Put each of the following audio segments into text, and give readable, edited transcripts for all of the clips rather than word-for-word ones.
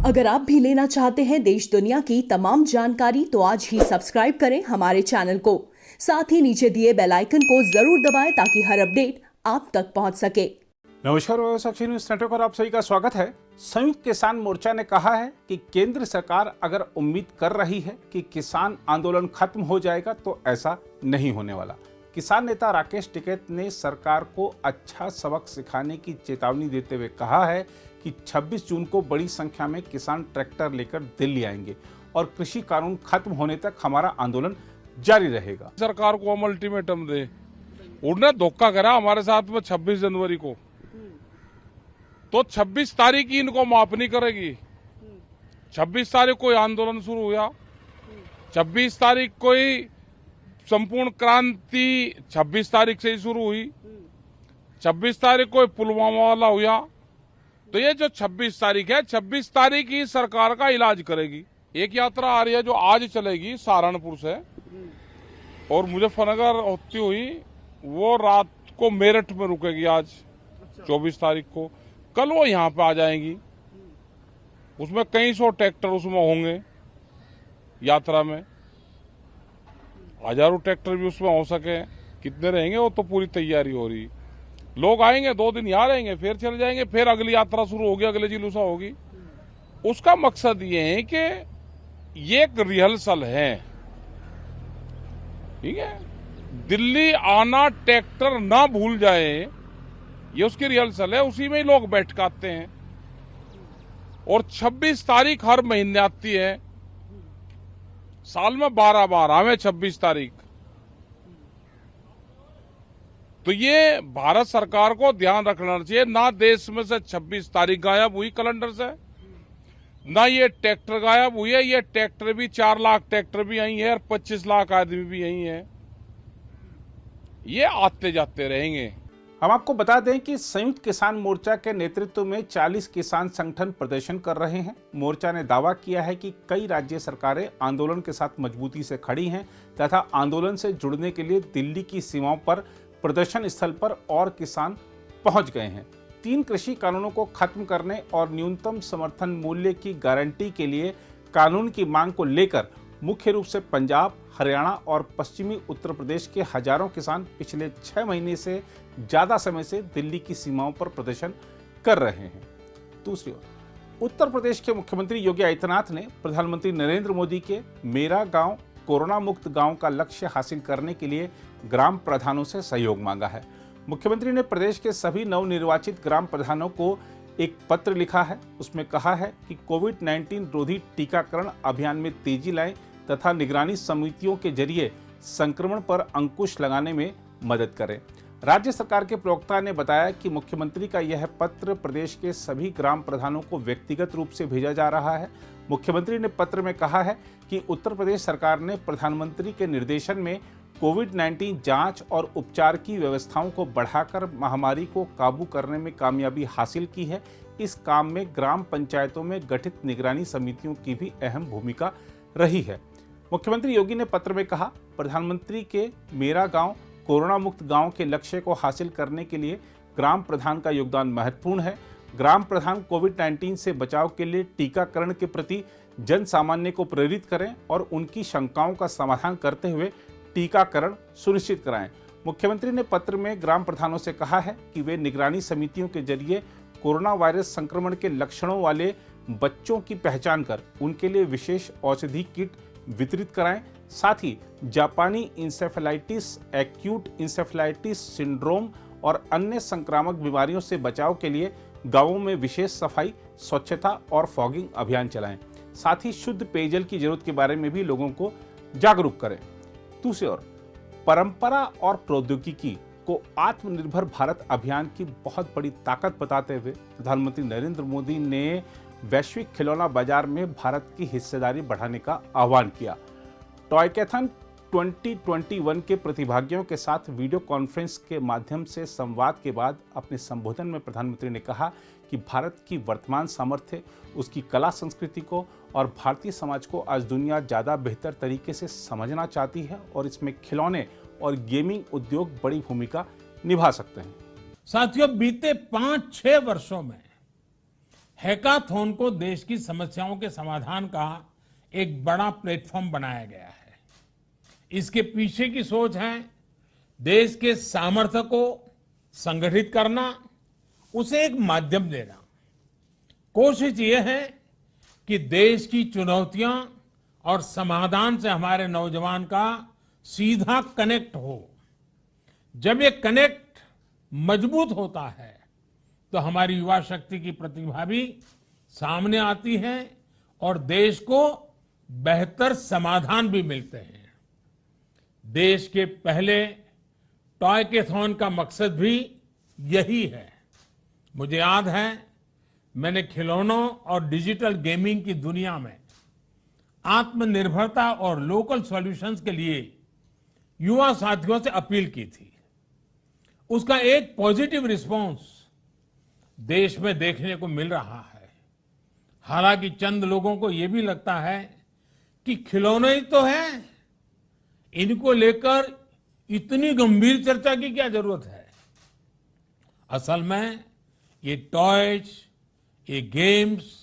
अगर आप भी लेना चाहते हैं देश दुनिया की तमाम जानकारी तो आज ही सब्सक्राइब करें हमारे चैनल को। साथ ही नीचे दिए बेल आइकन को जरूर दबाएं ताकि हर अपडेट आप तक पहुंच सके। नमस्कार, साक्षी न्यूज नेटवर्क पर आप सभी का स्वागत है। संयुक्त किसान मोर्चा ने कहा है कि केंद्र सरकार अगर उम्मीद कर रही है कि किसान आंदोलन खत्म हो जाएगा तो ऐसा नहीं होने वाला। किसान नेता राकेश टिकैत ने सरकार को अच्छा सबक सिखाने की चेतावनी देते हुए कहा है कि 26 जून को बड़ी संख्या में किसान ट्रैक्टर लेकर दिल्ली आएंगे और कृषि कानून खत्म होने तक हमारा आंदोलन जारी रहेगा। सरकार को हम अल्टीमेटम दे, उन्होंने धोखा करा हमारे साथ में 26 जनवरी को, तो 26 तारीख की इनको माफ नहीं करेगी। 26 तारीख को आंदोलन शुरू हुआ, 26 तारीख को ही संपूर्ण क्रांति 26 तारीख से ही शुरू हुई, 26 तारीख को पुलवामा वाला हुआ। तो ये जो 26 तारीख है, 26 तारीख ही सरकार का इलाज करेगी। एक यात्रा आ रही है जो आज चलेगी सहारनपुर से और मुजफ्फरनगर होती हुई वो रात को मेरठ में रुकेगी आज 24 तारीख को। कल वो यहाँ पे आ जाएंगी। उसमें कई सौ ट्रैक्टर उसमें होंगे यात्रा में, हजारों ट्रैक्टर भी उसमें हो सके। कितने रहेंगे वो तो पूरी तैयारी हो रही। लोग आएंगे, 2 दिन यहाँ रहेंगे, फिर चले जाएंगे, फिर अगली यात्रा शुरू होगी, अगले जुलूसा होगी। उसका मकसद ये है कि ये एक रिहर्सल है, ठीक है। दिल्ली आना ट्रैक्टर ना भूल जाए, ये उसकी रिहर्सल है। उसी में ही लोग बैठ के आते हैं और 26 तारीख हर महीने आती है, साल में 12 बार हमें 26 तारीख। तो ये भारत सरकार को ध्यान रखना चाहिए, ना देश में से 26 तारीख गायब हुई कैलेंडर से, ना ये ट्रैक्टर गायब हुई है। ये ट्रैक्टर भी 4 लाख ट्रैक्टर भी यही है और 25 लाख आदमी भी यही है। ये आते जाते रहेंगे। हम आपको बता दें कि संयुक्त किसान मोर्चा के नेतृत्व में 40 किसान संगठन प्रदर्शन कर रहे हैं। मोर्चा ने दावा किया है कि कई राज्य सरकारें आंदोलन के साथ मजबूती से खड़ी हैं तथा आंदोलन से जुड़ने के लिए दिल्ली की सीमाओं पर प्रदर्शन स्थल पर और किसान पहुंच गए हैं। 3 कृषि कानूनों को खत्म करने और न्यूनतम समर्थन मूल्य की गारंटी के लिए कानून की मांग को लेकर मुख्य रूप से पंजाब, हरियाणा और पश्चिमी उत्तर प्रदेश के हजारों किसान पिछले 6 महीने से ज्यादा समय से दिल्ली की सीमाओं पर प्रदर्शन कर रहे हैं। दूसरी ओर उत्तर प्रदेश के मुख्यमंत्री योगी आदित्यनाथ ने प्रधानमंत्री नरेंद्र मोदी के मेरा गांव कोरोना मुक्त गांव का लक्ष्य हासिल करने के लिए ग्राम प्रधानों से सहयोग मांगा है। मुख्यमंत्री ने प्रदेश के सभी नवनिर्वाचित ग्राम प्रधानों को एक पत्र लिखा है। उसमें कहा है कि कोविड-19 रोधी टीकाकरण अभियान में तेजी लाएं तथा निगरानी समितियों के जरिए संक्रमण पर अंकुश लगाने में मदद करें। राज्य सरकार के प्रवक्ता ने बताया कि मुख्यमंत्री का यह पत्र प्रदेश के सभी ग्राम प्रधानों को व्यक्तिगत रूप से भेजा जा रहा है। मुख्यमंत्री ने पत्र में कहा है कि उत्तर प्रदेश सरकार ने प्रधानमंत्री के निर्देशन में कोविड-19 जांच और उपचार की व्यवस्थाओं को बढ़ाकर महामारी को काबू करने में कामयाबी हासिल की है। इस काम में ग्राम पंचायतों में गठित निगरानी समितियों की भी अहम भूमिका रही है। मुख्यमंत्री योगी ने पत्र में कहा, प्रधानमंत्री के मेरा गांव कोरोना मुक्त गांव के लक्ष्य को हासिल करने के लिए ग्राम प्रधान का योगदान महत्वपूर्ण है। ग्राम प्रधान कोविड-19 से बचाव के लिए टीकाकरण के प्रति जन सामान्य को प्रेरित करें और उनकी शंकाओं का समाधान करते हुए टीकाकरण सुनिश्चित कराएं। मुख्यमंत्री ने पत्र में ग्राम प्रधानों से कहा है कि वे निगरानी समितियों के जरिए कोरोना वायरस संक्रमण के लक्षणों वाले बच्चों की पहचान कर उनके लिए विशेष औषधि किट वितरित कराएं। साथ ही जापानी इंसेफेलाइटिस, एक्यूट इंसेफेलाइटिस सिंड्रोम और अन्य संक्रामक बीमारियों से बचाव के लिए गांवों में विशेष सफाई, स्वच्छता और फॉगिंग अभियान चलाएं। साथ ही शुद्ध पेयजल की जरूरत के बारे में भी लोगों को जागरूक करें। दूसरी ओर परंपरा और प्रौद्योगिकी को आत्मनिर्भर भारत अभियान की बहुत बड़ी ताकत बताते हुए प्रधानमंत्री नरेंद्र मोदी ने वैश्विक खिलौना बाजार में भारत की हिस्सेदारी बढ़ाने का आह्वान किया। टॉयकैथन 2021 के प्रतिभागियों के साथ वीडियो कॉन्फ्रेंस के माध्यम से संवाद के बाद अपने संबोधन में प्रधानमंत्री ने कहा कि भारत की वर्तमान सामर्थ्य, उसकी कला संस्कृति को और भारतीय समाज को आज दुनिया ज़्यादा बेहतर तरीके से समझना चाहती है और इसमें खिलौने और गेमिंग उद्योग बड़ी भूमिका निभा सकते हैं। साथियों, बीते 5-6 वर्षों में हैकाथॉन को देश की समस्याओं के समाधान का एक बड़ा प्लेटफॉर्म बनाया गया है। इसके पीछे की सोच है देश के सामर्थ्य को संगठित करना, उसे एक माध्यम देना। कोशिश ये है कि देश की चुनौतियां और समाधान से हमारे नौजवान का सीधा कनेक्ट हो। जब ये कनेक्ट मजबूत होता है तो हमारी युवा शक्ति की प्रतिभा भी सामने आती है और देश को बेहतर समाधान भी मिलते हैं। देश के पहले टॉयकेथॉन का मकसद भी यही है। मुझे याद है, मैंने खिलौनों और डिजिटल गेमिंग की दुनिया में आत्मनिर्भरता और लोकल सॉल्यूशंस के लिए युवा साथियों से अपील की थी। उसका एक पॉजिटिव रिस्पांस देश में देखने को मिल रहा है। हालांकि चंद लोगों को यह भी लगता है कि खिलौने ही तो हैं, इनको लेकर इतनी गंभीर चर्चा की क्या जरूरत है। असल में ये टॉयज, ये गेम्स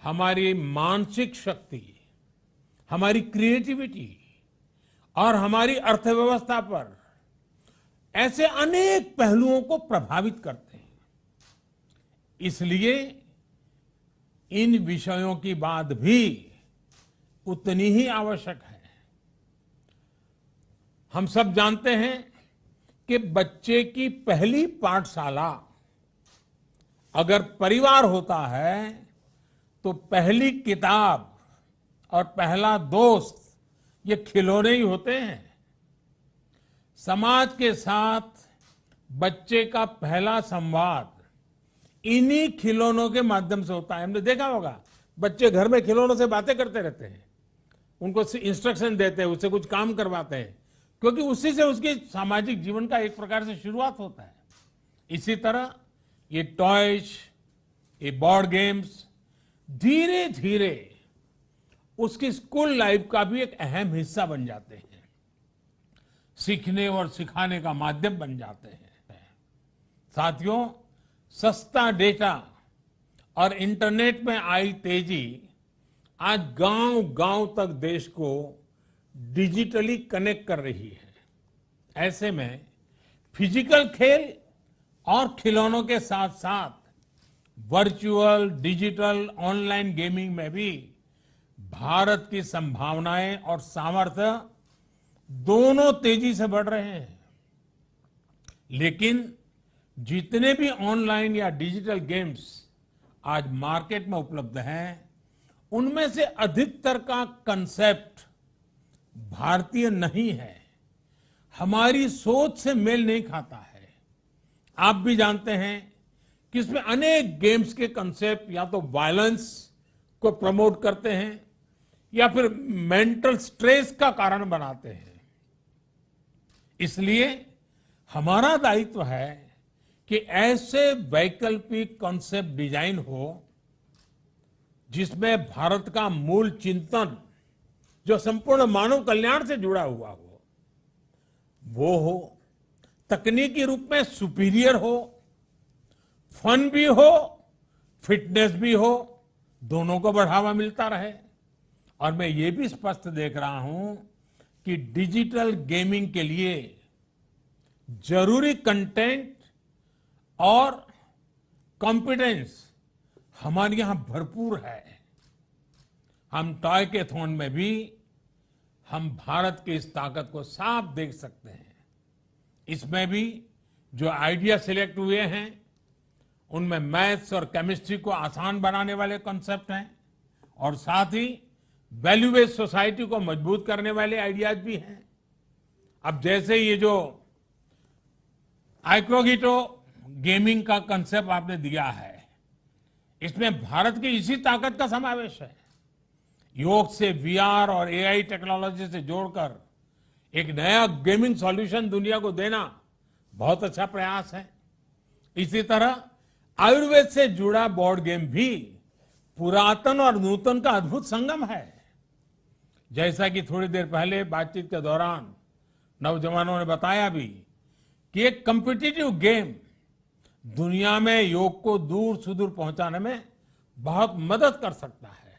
हमारी मानसिक शक्ति, हमारी क्रिएटिविटी और हमारी अर्थव्यवस्था पर ऐसे अनेक पहलुओं को प्रभावित करते हैं। इसलिए इन विषयों की बात भी उतनी ही आवश्यक है। हम सब जानते हैं कि बच्चे की पहली पाठशाला अगर परिवार होता है तो पहली किताब और पहला दोस्त ये खिलौने ही होते हैं। समाज के साथ बच्चे का पहला संवाद इन्हीं खिलौनों के माध्यम से होता है। हमने देखा होगा, बच्चे घर में खिलौनों से बातें करते रहते हैं, उनको इंस्ट्रक्शन देते हैं, उससे कुछ काम करवाते हैं, क्योंकि उसी से उसके सामाजिक जीवन का एक प्रकार से शुरुआत होता है। इसी तरह ये टॉयज, ये बोर्ड गेम्स धीरे धीरे उसकी स्कूल लाइफ का भी एक अहम हिस्सा बन जाते हैं, सीखने और सिखाने का माध्यम बन जाते हैं। साथियों, सस्ता डेटा और इंटरनेट में आई तेजी आज गांव गांव तक देश को डिजिटली कनेक्ट कर रही है। ऐसे में फिजिकल खेल और खिलौनों के साथ साथ वर्चुअल, डिजिटल, ऑनलाइन गेमिंग में भी भारत की संभावनाएं और सामर्थ्य दोनों तेजी से बढ़ रहे हैं। लेकिन जितने भी ऑनलाइन या डिजिटल गेम्स आज मार्केट में उपलब्ध हैं, उनमें से अधिकतर का कंसेप्ट भारतीय नहीं है, हमारी सोच से मेल नहीं खाता है। आप भी जानते हैं कि इसमें अनेक गेम्स के कंसेप्ट या तो वायलेंस को प्रमोट करते हैं या फिर मेंटल स्ट्रेस का कारण बनाते हैं। इसलिए हमारा दायित्व है कि ऐसे वैकल्पिक कॉन्सेप्ट डिजाइन हो जिसमें भारत का मूल चिंतन, जो संपूर्ण मानव कल्याण से जुड़ा हुआ हो, वो हो, तकनीकी रूप में सुपीरियर हो, फन भी हो, फिटनेस भी हो, दोनों को बढ़ावा मिलता रहे। और मैं ये भी स्पष्ट देख रहा हूं कि डिजिटल गेमिंग के लिए जरूरी कंटेंट और कॉम्पिटेंस हमारे यहां भरपूर है। हम टॉयकेथॉन में भी हम भारत की इस ताकत को साफ देख सकते हैं। इसमें भी जो आइडिया सिलेक्ट हुए हैं उनमें मैथ्स और केमिस्ट्री को आसान बनाने वाले कॉन्सेप्ट हैं और साथ ही वैल्यू बेस्ड सोसाइटी को मजबूत करने वाले आइडियाज भी हैं। अब जैसे ये जो आइक्रोगिटो गेमिंग का कंसेप्ट आपने दिया है, इसमें भारत की इसी ताकत का समावेश है। योग से वीआर और एआई टेक्नोलॉजी से जोड़कर एक नया गेमिंग सॉल्यूशन दुनिया को देना बहुत अच्छा प्रयास है। इसी तरह आयुर्वेद से जुड़ा बोर्ड गेम भी पुरातन और नूतन का अद्भुत संगम है। जैसा कि थोड़ी देर पहले बातचीत के दौरान नौजवानों ने बताया भी कि एक कॉम्पिटिटिव गेम दुनिया में योग को दूर सुदूर पहुंचाने में बहुत मदद कर सकता है।